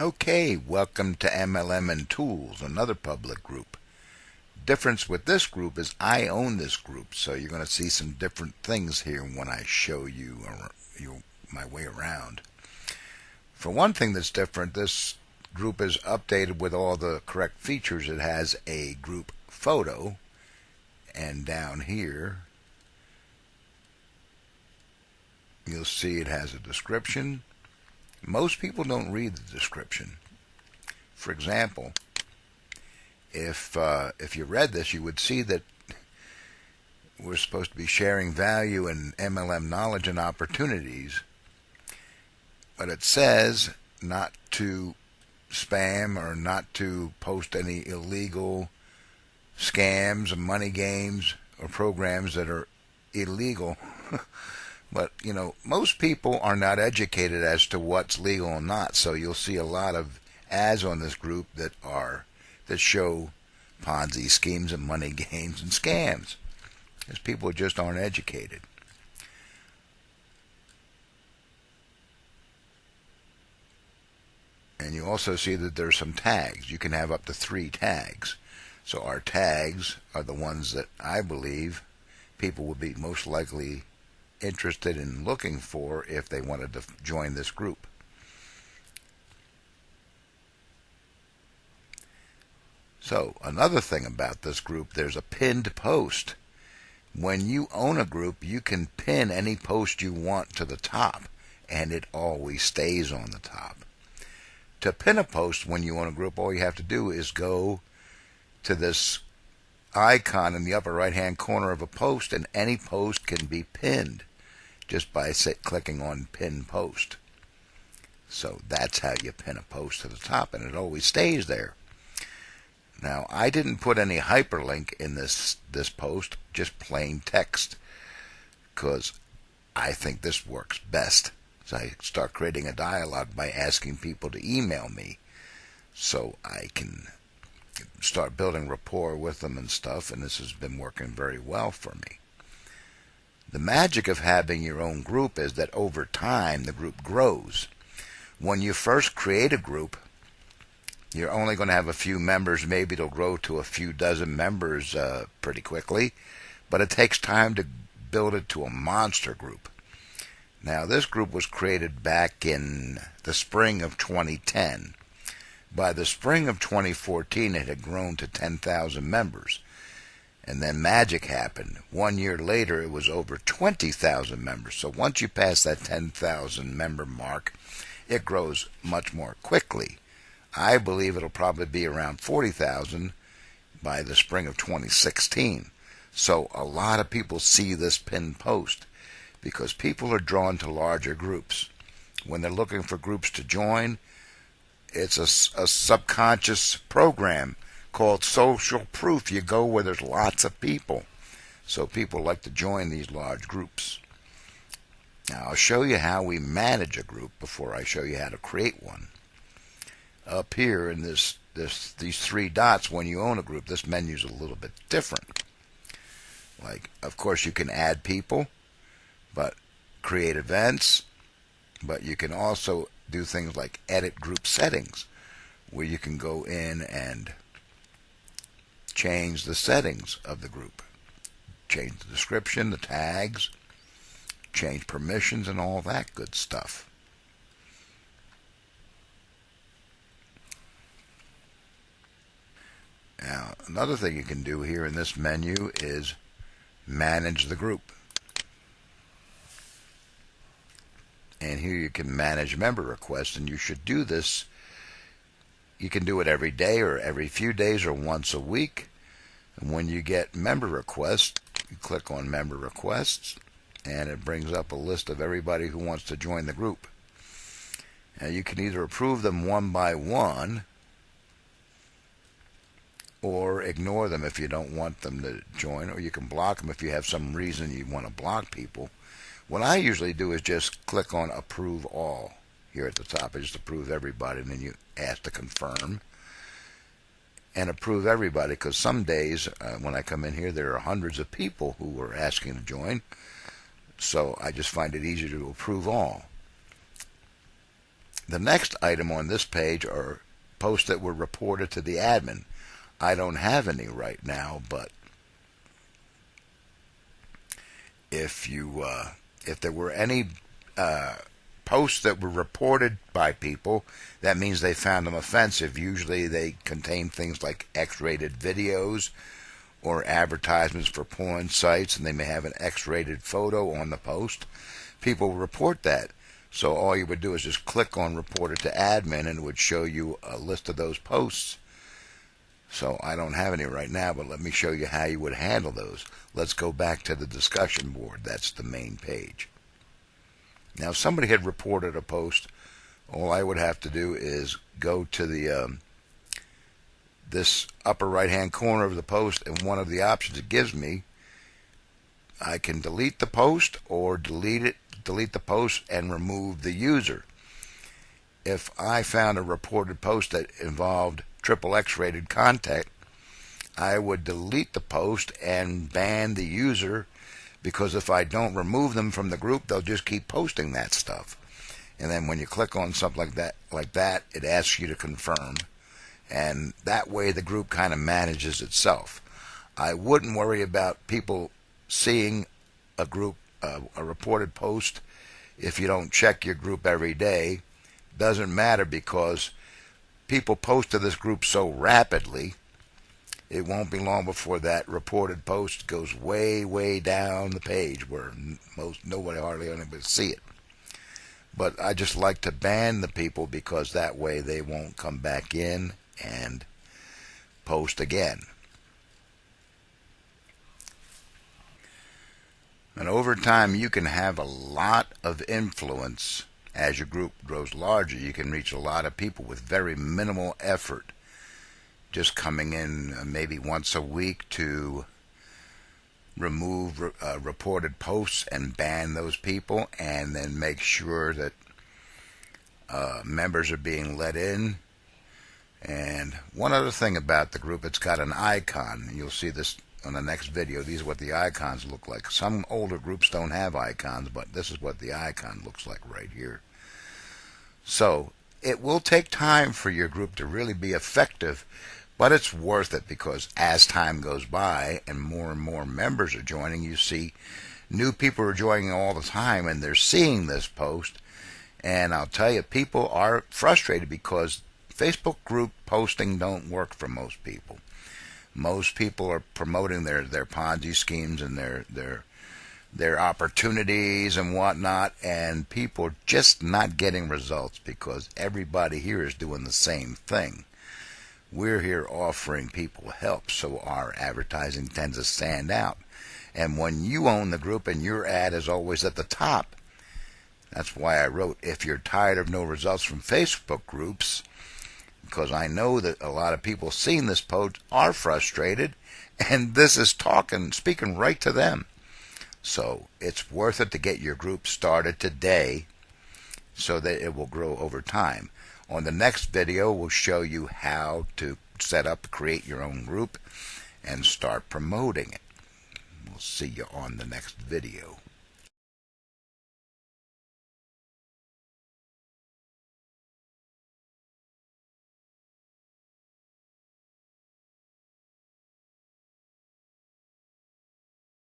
Okay, welcome to MLM and Tools, another public group. Difference with this group is I own this group, so you're going to see some different things here when I show you my way around. For one thing that's different, this group is updated with all the correct features. It has a group photo, and down here you'll see it has a description. Most people don't read the description. For example, if you read this, you would see that we're supposed to be sharing value and MLM knowledge and opportunities, but it says not to spam or not to post any illegal scams and money games or programs that are illegal. But, most people are not educated as to what's legal and not, so you'll see a lot of ads on this group that show Ponzi schemes and money games and scams, because people just aren't educated. And you also see that there's some tags. You can have up to 3 tags. So our tags are the ones that I believe people would be most likely interested in looking for if they wanted to join this group. So another thing about this group, there's a pinned post. When you own a group, you can pin any post you want to the top, and it always stays on the top. To pin a post when you own a group, all you have to do is go to this icon in the upper right hand corner of a post, and any post can be pinned just by clicking on pin post. So that's how you pin a post to the top, and it always stays there. Now, I didn't put any hyperlink in this post, just plain text, because I think this works best. So I start creating a dialogue by asking people to email me, so I can start building rapport with them and stuff, and this has been working very well for me. The magic of having your own group is that over time the group grows. When you first create a group, you're only going to have a few members. Maybe it'll grow to a few dozen members pretty quickly, but it takes time to build it to a monster group. Now, this group was created back in the spring of 2010. By the spring of 2014, it had grown to 10,000 members. And then magic happened. 1 year later, it was over 20,000 members. So once you pass that 10,000 member mark, it grows much more quickly. I believe it'll probably be around 40,000 by the spring of 2016. So a lot of people see this pinned post because people are drawn to larger groups. When they're looking for groups to join, it's a subconscious program called social proof. You go where there's lots of people. So people like to join these large groups. Now, I'll show you how we manage a group before I show you how to create one. Up here in these 3 dots, when you own a group, this menu's a little bit different. Like, of course, you can add people, but create events, but you can also do things like edit group settings, where you can go in and change the settings of the group, change the description, the tags, change permissions, and all that good stuff. Now, another thing you can do here in this menu is manage the group. And here you can manage member requests, and you should do this. You can do it every day or every few days or once a week. And when you get member requests, you click on member requests, and it brings up a list of everybody who wants to join the group. Now, you can either approve them one by one or ignore them if you don't want them to join, or you can block them if you have some reason you want to block people. What I usually do is just click on approve all here at the top. I just approve everybody, and then you ask to confirm and approve everybody, because some days when I come in here, there are hundreds of people who are asking to join, so I just find it easier to approve all. The next item on this page are posts that were reported to the admin. I don't have any right now, but if there were any posts that were reported by people, that means they found them offensive. Usually they contain things like X-rated videos or advertisements for porn sites, and they may have an X-rated photo on the post. People report that. So all you would do is just click on Report It to Admin, and it would show you a list of those posts. So I don't have any right now, but let me show you how you would handle those. Let's go back to the discussion board. That's the main page. Now, if somebody had reported a post, all I would have to do is go to the this upper right-hand corner of the post, and one of the options it gives me, I can delete the post or delete the post and remove the user. If I found a reported post that involved XXX rated content, I would delete the post and ban the user, because if I don't remove them from the group, they'll just keep posting that stuff. And then when you click on something like that, it asks you to confirm, and that way the group kind of manages itself. I wouldn't worry about people seeing a reported post if you don't check your group every day. Doesn't matter, because people post to this group so rapidly, it won't be long before that reported post goes way down the page where nobody hardly anybody see it. But I just like to ban the people, because that way they won't come back in and post again. And over time, you can have a lot of influence. As your group grows larger, you can reach a lot of people with very minimal effort. Just coming in maybe once a week to remove reported posts and ban those people, and then make sure that members are being let in. And one other thing about the group, it's got an icon. You'll see this on the next video. These are what the icons look like. Some older groups don't have icons, but this is what the icon looks like right here. So it will take time for your group to really be effective, but it's worth it, because as time goes by and more members are joining, you see new people are joining all the time, and they're seeing this post. And I'll tell you, people are frustrated because Facebook group posting don't work for most people. Most people are promoting their Ponzi schemes and their opportunities and whatnot, and people are just not getting results because everybody here is doing the same thing. We're here offering people help, so our advertising tends to stand out. And when you own the group and your ad is always at the top, that's why I wrote, if you're tired of no results from Facebook groups, because I know that a lot of people seeing this post are frustrated, and this is speaking right to them. So it's worth it to get your group started today so that it will grow over time. On the next video, we'll show you how to create your own group and start promoting it. We'll see you on the next video.